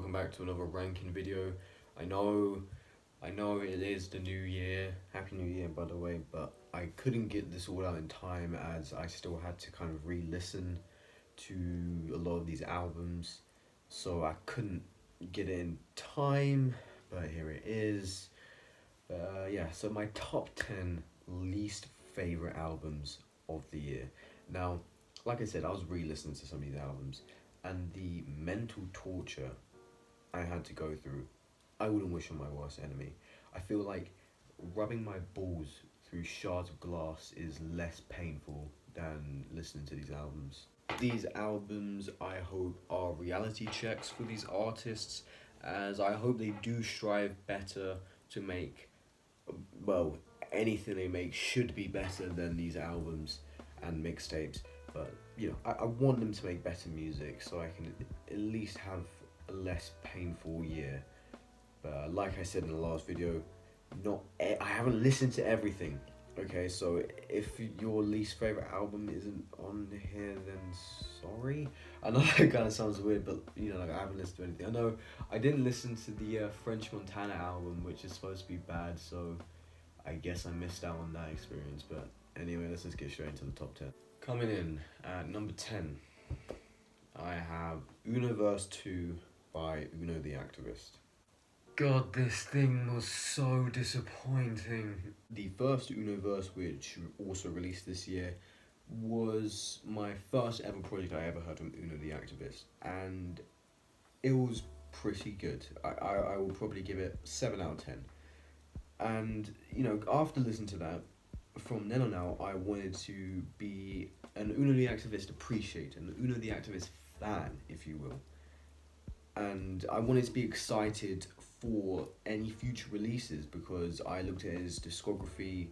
welcome back to another ranking video. I know it is the new year. Happy New Year, by the way, but I couldn't get this all out in time as I still had to kind of re-listen to a lot of these albums, so I couldn't get it in time, but here it is. Yeah, so my top 10 least favorite albums of the year. Now, like I said, I was re-listening to some of these albums, and the mental torture I had to go through, I wouldn't wish on my worst enemy. I feel like rubbing my balls through shards of glass is less painful than listening to these albums. These albums, I hope, are reality checks for these artists, as I hope they do strive better to make, well, anything they make should be better than these albums and mixtapes. But, I want them to make better music so I can at least have a less painful year. But like I said in the last video, I haven't listened to everything. Okay, so if your least favorite album isn't on here, then sorry. I know that kind of sounds weird, but I haven't listened to anything. I know I didn't listen to the French Montana album, which is supposed to be bad, so I guess I missed out on that experience. But anyway, let's just get straight into the top 10. Coming in at number 10, I have Universe 2 by Uno the Activist. God, this thing was so disappointing. The first Universe, which also released this year, was my first ever project I ever heard from Uno the Activist, and it was pretty good. I will probably give it 7 out of 10. And, after listening to that, from then on out, I wanted to be an Uno the Activist appreciator, an Uno the Activist fan, if you will. And I wanted to be excited for any future releases because I looked at his discography,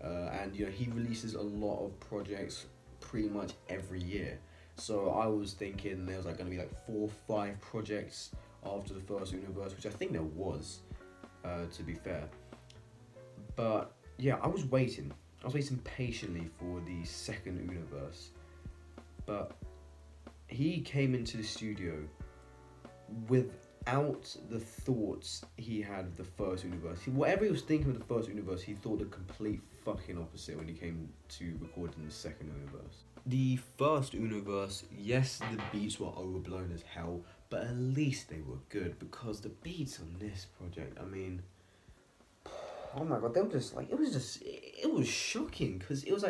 and he releases a lot of projects pretty much every year. So I was thinking there was going to be 4 or 5 projects after the first Universe, which I think there was, to be fair. But yeah, I was waiting patiently for the second Universe. But he came into the studio without the thoughts he had of the first Universe. Whatever he was thinking of the first Universe, he thought the complete fucking opposite when he came to recording the second Universe. The first Universe, yes, the beats were overblown as hell, but at least they were good, because the beats on this project, oh my god, they were just it was shocking, because it was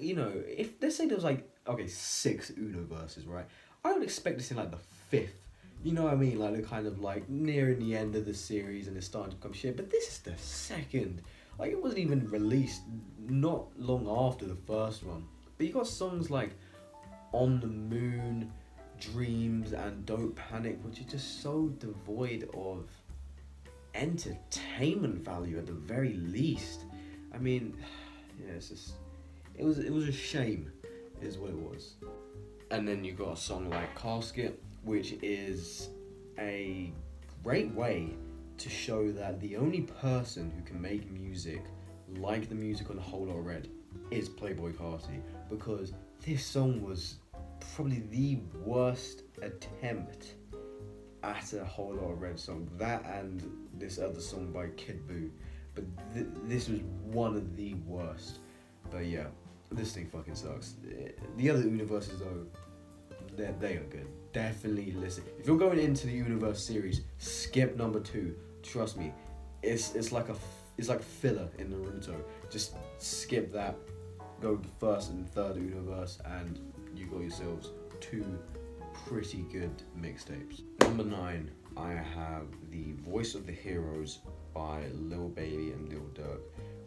if let's say there was 6 Universes, right? I would expect this in the 5th. You know what I mean? They're kind of nearing the end of the series and it's starting to become shit. But this is the second. It wasn't even released not long after the first one. But you got songs like On the Moon, Dreams, and Don't Panic, which are just so devoid of entertainment value at the very least. It's just it was a shame, is what it was. And then you got a song like Casket, which is a great way to show that the only person who can make music like the music on A Whole Lotta Red is Playboi Carti, because this song was probably the worst attempt at a Whole Lotta Red song. That and this other song by Kid Buu, but this was one of the worst. But yeah, this thing fucking sucks. The other Universes though, they are good. Definitely listen. If you're going into the Universe series, skip number 2. Trust me, it's like filler in Naruto. Just skip that. Go to first and third Universe, and you got yourselves 2 pretty good mixtapes. Number 9, I have The Voice of the Heroes by Lil Baby and Lil Durk,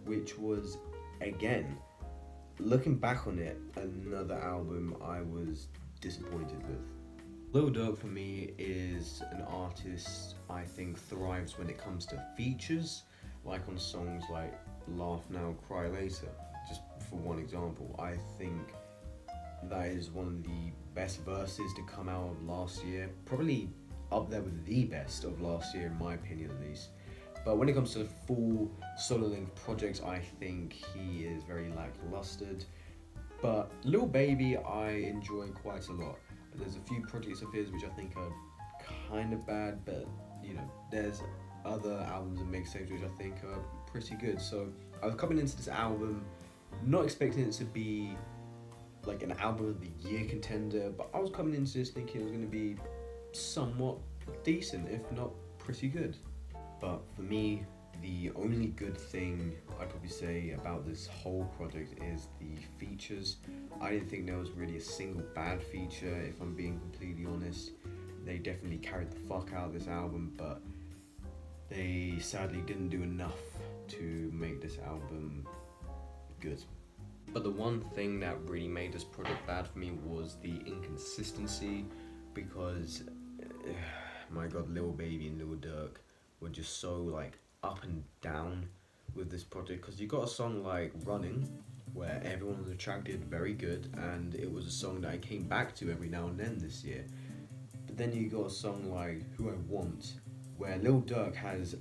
which was, again, looking back on it, another album I was disappointed with. Lil Durk for me is an artist I think thrives when it comes to features, like on songs like Laugh Now, Cry Later, just for one example. I think that is one of the best verses to come out of last year, probably up there with the best of last year in my opinion at least. But when it comes to full solo length projects, I think he is very lackluster. But Lil Baby I enjoy quite a lot. There's a few projects of his which I think are kind of bad, but you know, there's other albums and mixtapes which I think are pretty good. So I was coming into this album not expecting it to be like an album of the year contender, but I was coming into this thinking it was going to be somewhat decent, if not pretty good. But for me, the only good thing I'd probably say about this whole project is the features. I didn't think there was really a single bad feature, if I'm being completely honest. They definitely carried the fuck out of this album, but they sadly didn't do enough to make this album good. But the one thing that really made this project bad for me was the inconsistency, because my god, Lil Baby and Lil Durk were just so like up and down with this project. Because you got a song like Running, where everyone on the track did very good, and it was a song that I came back to every now and then this year. But then you got a song like Who I Want, where Lil Durk has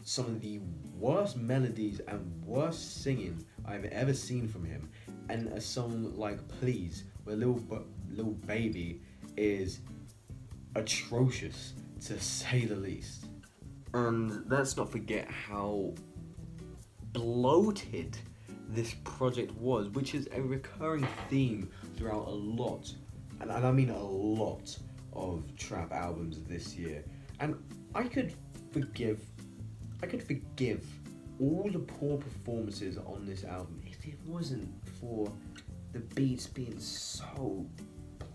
some of the worst melodies and worst singing I've ever seen from him, and a song like Please, where Lil Baby is atrocious, to say the least. And let's not forget how bloated this project was, which is a recurring theme throughout a lot, and I mean a lot, of trap albums this year. And I could forgive all the poor performances on this album if it wasn't for the beats being so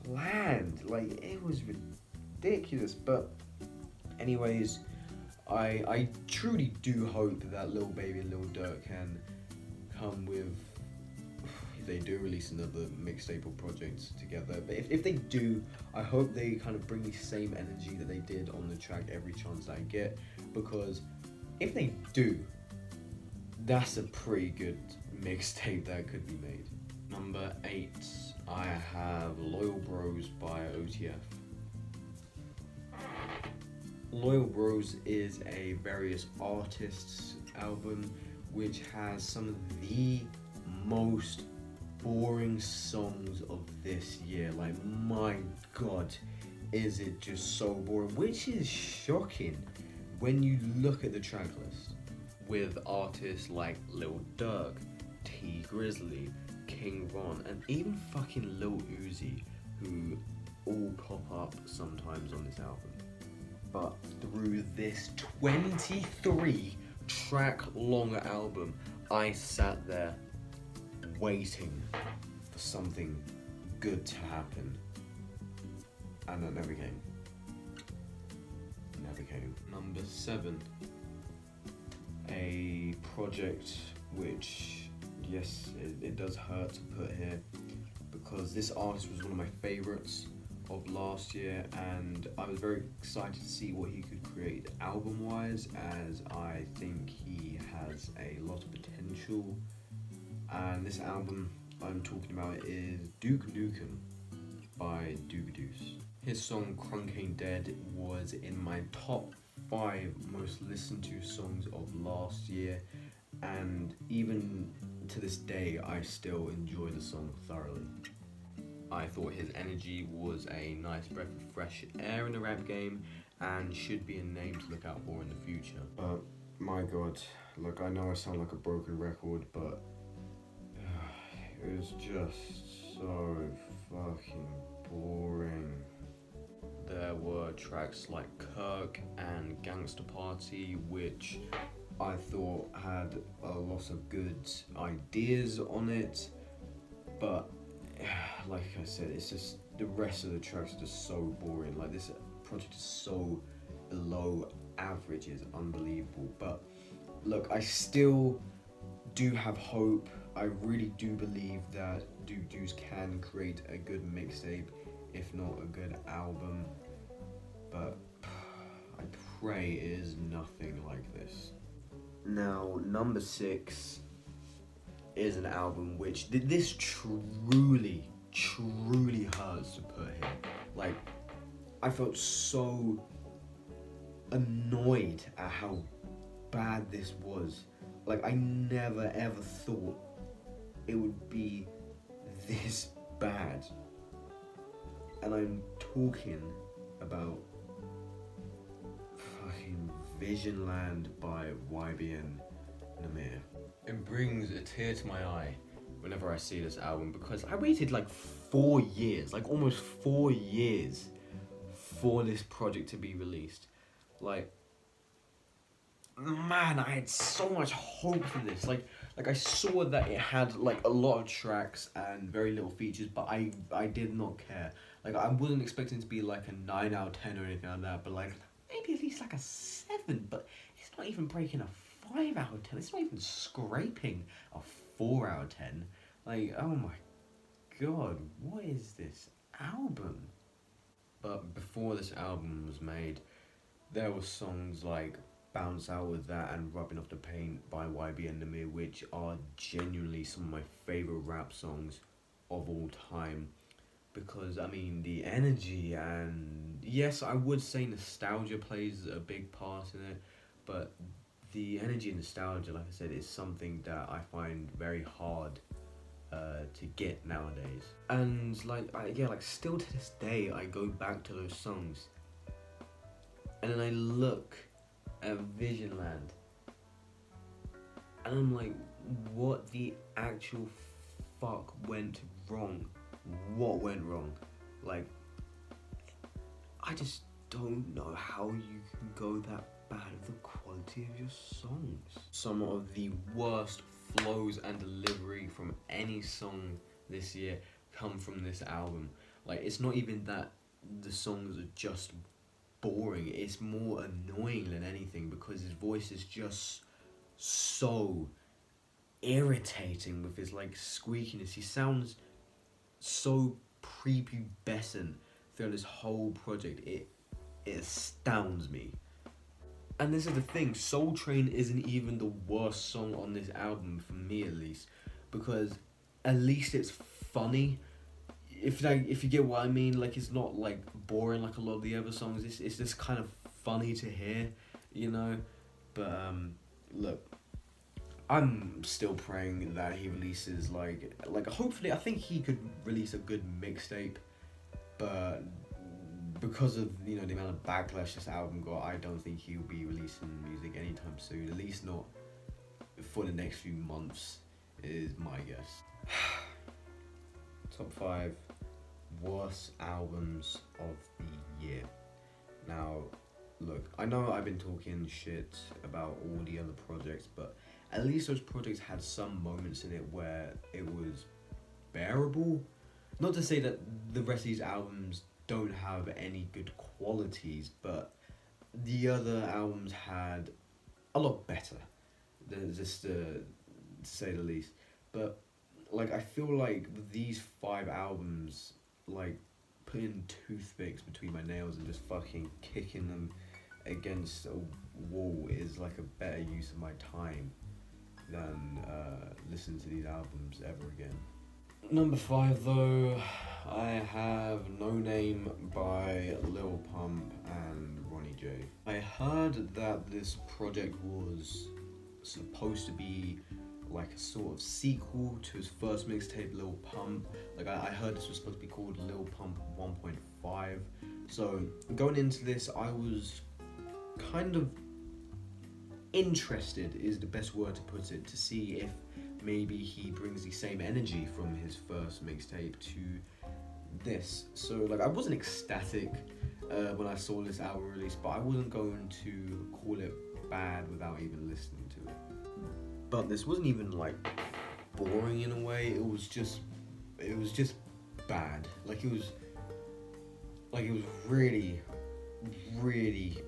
bland. Like, it was ridiculous. But anyways, I truly do hope that Lil Baby and Lil Durk can come with, if they do release another mixtape or project together, but if they do, I hope they kind of bring the same energy that they did on the track Every Chance I Get, because if they do, that's a pretty good mixtape that could be made. Number 8, I have Loyal Bros by OTF. Loyal Bros is a various artists album which has some of the most boring songs of this year. Like, my god, is it just so boring, which is shocking when you look at the track list, with artists like Lil Durk, T Grizzly, King Von, and even fucking Lil Uzi, who all pop up sometimes on this album. But through this 23 track long album, I sat there waiting for something good to happen, and that never came. Number 7, a project which, yes, it does hurt to put here, because this artist was one of my favorites of last year, and I was very excited to see what he could create album wise, as I think he has a lot of potential. And this album I'm talking about is Duke Nukem by Doogadoos. His song Crunk Ain't Dead was in my top 5 most listened to songs of last year, and even to this day I still enjoy the song thoroughly. I thought his energy was a nice breath of fresh air in the rap game, and should be a name to look out for in the future. But my god, look, I know I sound like a broken record, but it was just so fucking boring. There were tracks like Kirk and Gangsta Party, which I thought had a lot of good ideas on it, but like I said, it's just the rest of the tracks are just so boring. Like, this project is so below average, it's unbelievable. But look, I still do have hope. I really do believe that Doogadoos can create a good mixtape, if not a good album. But I pray it is nothing like this. Now, number 6 is an album which this truly hurts to put here. Like, I felt so annoyed at how bad this was. Like, I never ever thought it would be this bad. And I'm talking about Visionland by YBN Namir. It brings a tear to my eye whenever I see this album because I waited like 4 years, like almost 4 years for this project to be released. Like, man, I had so much hope for this. Like I saw that it had like a lot of tracks and very little features, but I did not care. Like, I wasn't expecting it to be like a 9 out of 10 or anything like that, but like maybe at least like a 7. But it's not even breaking a 5 out of 10. It's not even scraping a 4 out of 10. Like, oh my god, what is this album? But before this album was made, there were songs like Bounce Out With That and Rubbing Off the Paint by YBN Namir, which are genuinely some of my favourite rap songs of all time. Because, I mean, the energy and, yes, I would say nostalgia plays a big part in it, but the energy and nostalgia, like I said, is something that I find very hard to get nowadays. And, like, still to this day, I go back to those songs, and then I look at Visionland, and I'm like, what the actual fuck went wrong? What went wrong? Like, I just don't know how you can go that bad with the quality of your songs. Some of the worst flows and delivery from any song this year come from this album. Like, it's not even that the songs are just boring, it's more annoying than anything because his voice is just so irritating with his like squeakiness. He sounds so prepubescent throughout this whole project. It astounds me. And this is the thing, Soul Train isn't even the worst song on this album, for me at least, because at least it's funny. If you get what I mean, like, it's not like boring like a lot of the other songs. It's just kind of funny to hear, you know. But look, I'm still praying that he releases like hopefully I think he could release a good mixtape, but because of, you know, the amount of backlash this album got, I don't think he'll be releasing music anytime soon, at least not for the next few months, is my guess. Top 5 worst albums of the year. Now, look, I know I've been talking shit about all the other projects, but at least those projects had some moments in it where it was bearable. Not to say that the rest of these albums don't have any good qualities, but the other albums had a lot better, just to say the least. But like, I feel like these 5 albums, like, putting toothpicks between my nails and just fucking kicking them against a wall is like a better use of my time than listening to these albums ever again. Number 5 though, I have No Name by Lil Pump and Ronnie J. I heard that this project was supposed to be like a sort of sequel to his first mixtape, Lil Pump. Like, I heard this was supposed to be called Lil Pump 1.5. So going into this, I was kind of interested, is the best word to put it, to see if maybe he brings the same energy from his first mixtape to this. So like, I wasn't ecstatic when I saw this album release, but I wasn't going to call it bad without even listening to it. But this wasn't even like boring in a way. It was just bad. Like, it was really, really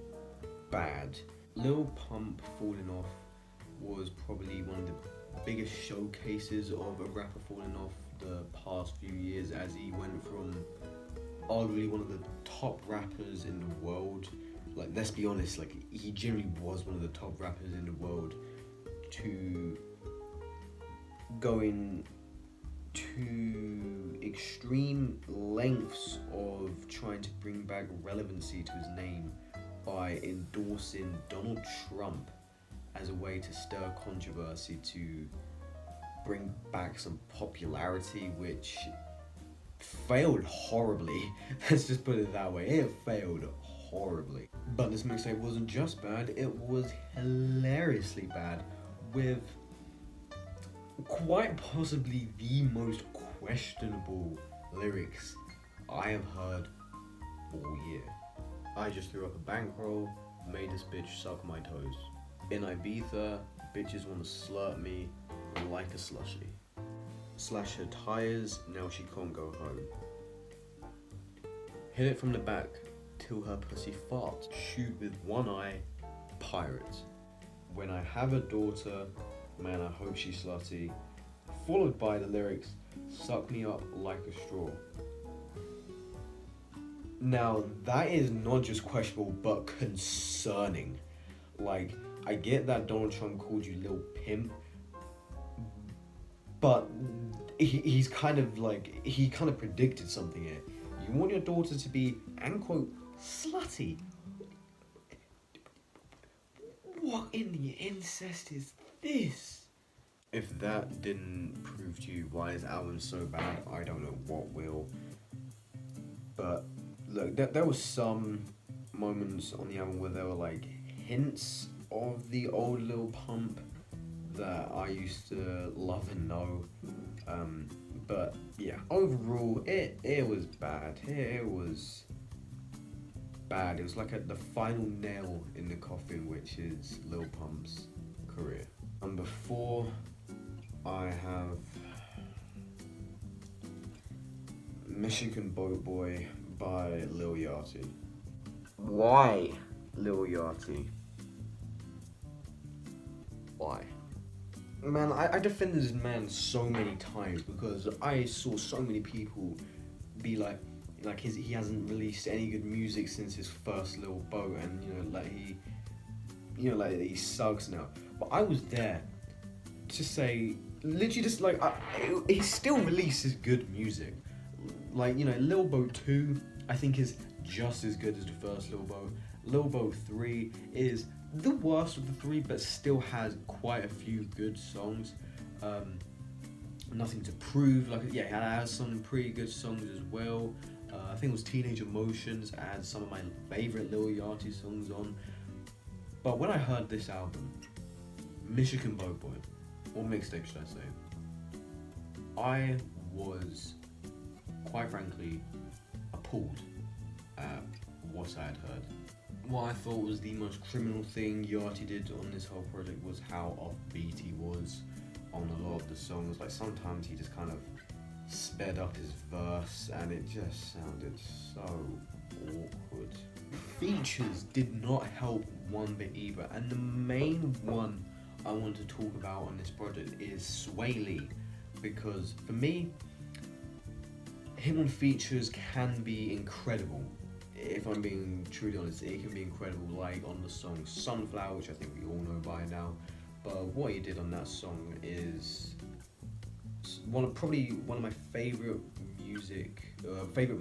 bad. Lil Pump Falling Off was probably one of the biggest showcases of a rapper falling off the past few years, as he went from arguably one of the top rappers in the world, like, let's be honest, like, he genuinely was one of the top rappers in the world, to going to extreme lengths of trying to bring back relevancy to his name by endorsing Donald Trump as a way to stir controversy, to bring back some popularity, which failed horribly. Let's just put it that way. It failed horribly. But this mixtape wasn't just bad, it was hilariously bad, with quite possibly the most questionable lyrics I have heard all year. I just threw up a bankroll, made this bitch suck my toes. In Ibiza, bitches wanna slurp me like a slushie. Slash her tires, now she can't go home. Hit it from the back till her pussy farts. Shoot with one eye, pirates. When I have a daughter, man, I hope she's slutty. Followed by the lyrics, suck me up like a straw. Now, that is not just questionable, but concerning. Like, I get that Donald Trump called you Lil Pimp, but he's kind of like, he kind of predicted something here. You want your daughter to be, and quote, slutty. What in the incest is this? If that didn't prove to you why this album's so bad, I don't know what will. But look, there was some moments on the album where there were like hints of the old Lil Pump that I used to love and know. But yeah, overall, it was bad. It was bad. It was like the final nail in the coffin, which is Lil Pump's career. Number 4, I have Michigan Boat Boy by Lil Yachty. Why Lil Yachty? Why? Man, I defended this man so many times because I saw so many people be like he hasn't released any good music since his first Lil Boat, and he sucks now. But I was there to say, literally just like, he still releases good music. Like, Lil Boat 2, I think is just as good as the first Lil Boat. Lil Boat 3 is the worst of the 3, but still has quite a few good songs. Nothing to Prove, it has some pretty good songs as well. I think it was Teenage Emotions had some of my favorite Lil Yachty songs on. But when I heard this album, Michigan Boat Boy, or mixtape should I say, I was, quite frankly, appalled at what I had heard. What I thought was the most criminal thing Yachty did on this whole project was how offbeat he was on a lot of the songs. Like, sometimes he just kind of sped up his verse and it just sounded so awkward. Features did not help one bit either, and the main one I want to talk about on this project is Sway Lee, because for me, him on features can be incredible. If I'm being truly honest, it can be incredible, like on the song Sunflower, which I think we all know by now. But what he did on that song is probably one of my favorite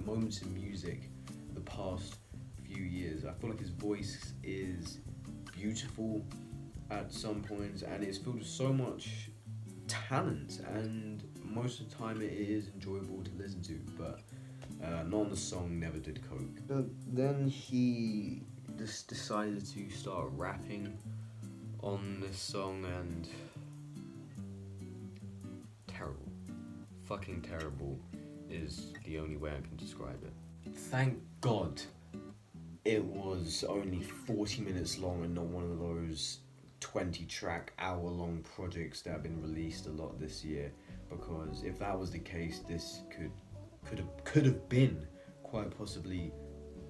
moments in music the past few years. I feel like his voice is beautiful at some points, and it's filled with so much talent, and most of the time it is enjoyable to listen to, but not on the song Never Did Coke. But then he just decided to start rapping on this song, and terrible. Fucking terrible is the only way I can describe it. Thank God it was only 40 minutes long and not one of those 20-track, hour-long projects that have been released a lot this year, because if that was the case, this could have been quite possibly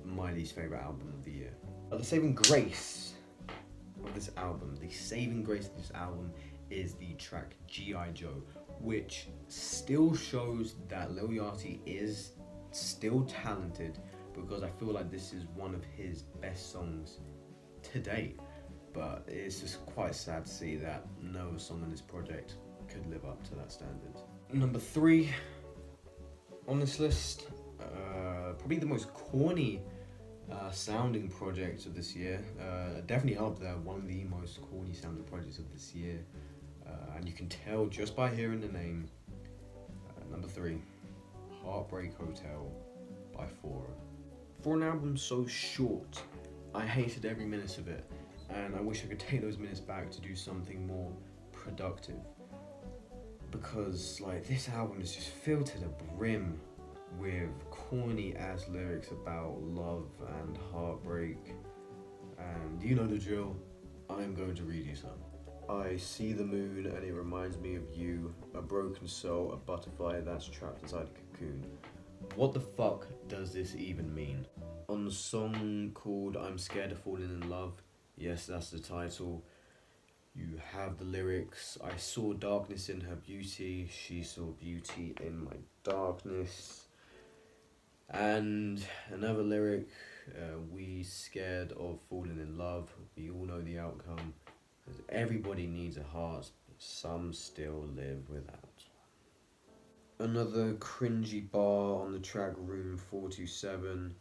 my least favorite album of the year. But the saving grace of this album is the track G.I. Joe, which still shows that Lil Yachty is still talented, because I feel like this is one of his best songs to date. But it's just quite sad to see that no song on this project could live up to that standard. Number 3 on this list, probably the most corny sounding project of this year. Definitely up there, one of the most corny sounding projects of this year. And you can tell just by hearing the name. Number 3, Heartbreak Hotel by Fora. For an album so short I hated every minute of it, and I wish I could take those minutes back to do something more productive. Because like this album is just filled to the brim with corny ass lyrics about love and heartbreak, and you know the drill. I'm going to read you some. I see the moon and it reminds me of you, a broken soul, a butterfly that's trapped inside a cocoon. What the fuck does this even mean? On the song called I'm Scared of Falling in Love, yes, that's the title, you have the lyrics, I saw darkness in her beauty, she saw beauty in my darkness. And another lyric, we scared of falling in love, we all know the outcome. Everybody needs a heart, but some still live without. Another cringy bar on the track Room 427,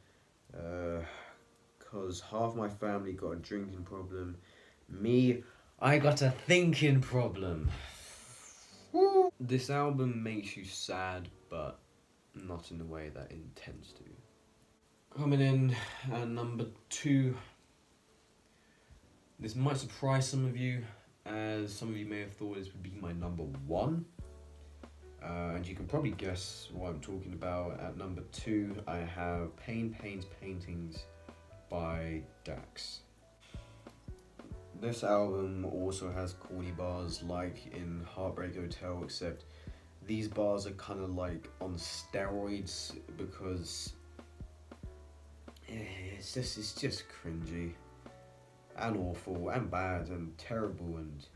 cause half my family got a drinking problem. Me, I got a thinking problem. This album makes you sad, but not in the way that it intends to. Coming in at number 2. This might surprise some of you, as some of you may have thought this would be my number 1. And you can probably guess what I'm talking about. At number 2, I have Pain Paints Paintings by Dax. This album also has corny bars like in Heartbreak Hotel, except these bars are kind of like on steroids because it's just cringy and awful and bad and terrible and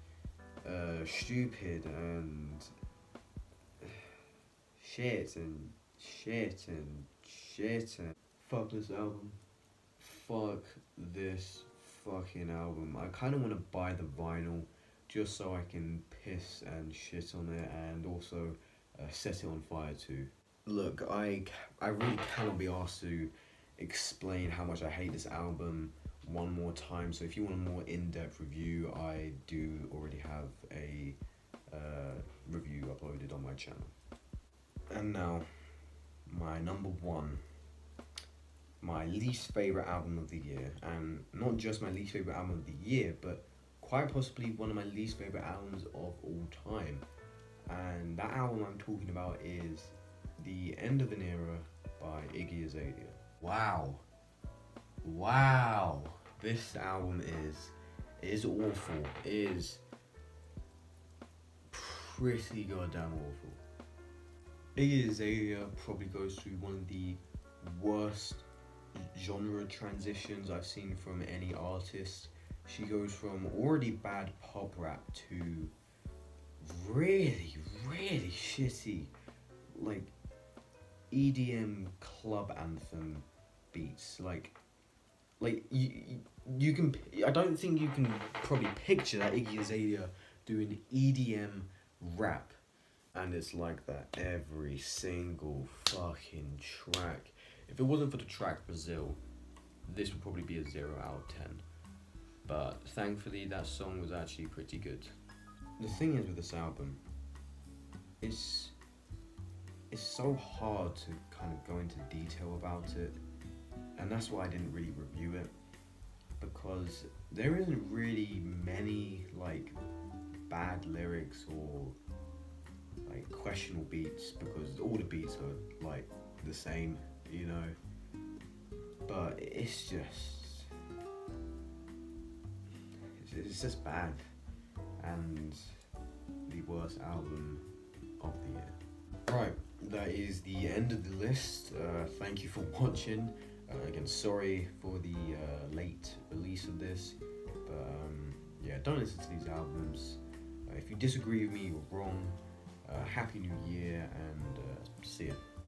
stupid and shit and shit and shit and fuck this album. Fuck this fucking album. I kind of want to buy the vinyl just so I can piss and shit on it and also set it on fire too. Look, I really cannot be asked to explain how much I hate this album one more time, so if you want a more in-depth review, I do already have a review uploaded on my channel. And now, my number 1, my least favourite album of the year, and not just my least favourite album of the year, but quite possibly one of my least favourite albums of all time. And that album I'm talking about is The End of an Era by Iggy Azalea. Wow, this album is awful. It is pretty goddamn awful. Iggy Azalea probably goes through one of the worst genre transitions I've seen from any artist. She goes from already bad pop rap to really shitty like EDM club anthem beats. Like you can, I don't think you can probably picture that Iggy Azalea doing EDM rap, and it's like that every single fucking track. If it wasn't for the track Brazil, this would probably be a 0 out of 10. But thankfully that song was actually pretty good. The thing is with this album, it's so hard to kind of go into detail about it, and that's why I didn't really review it, because there isn't really many like bad lyrics or like questionable beats, because all the beats are like the same, you know. But it's just bad, and the worst album of the year. Right, that is the end of the list. Thank you for watching. Again, sorry for the late release of this, but yeah, don't listen to these albums. If you disagree with me, you're wrong. Happy New Year, and see ya.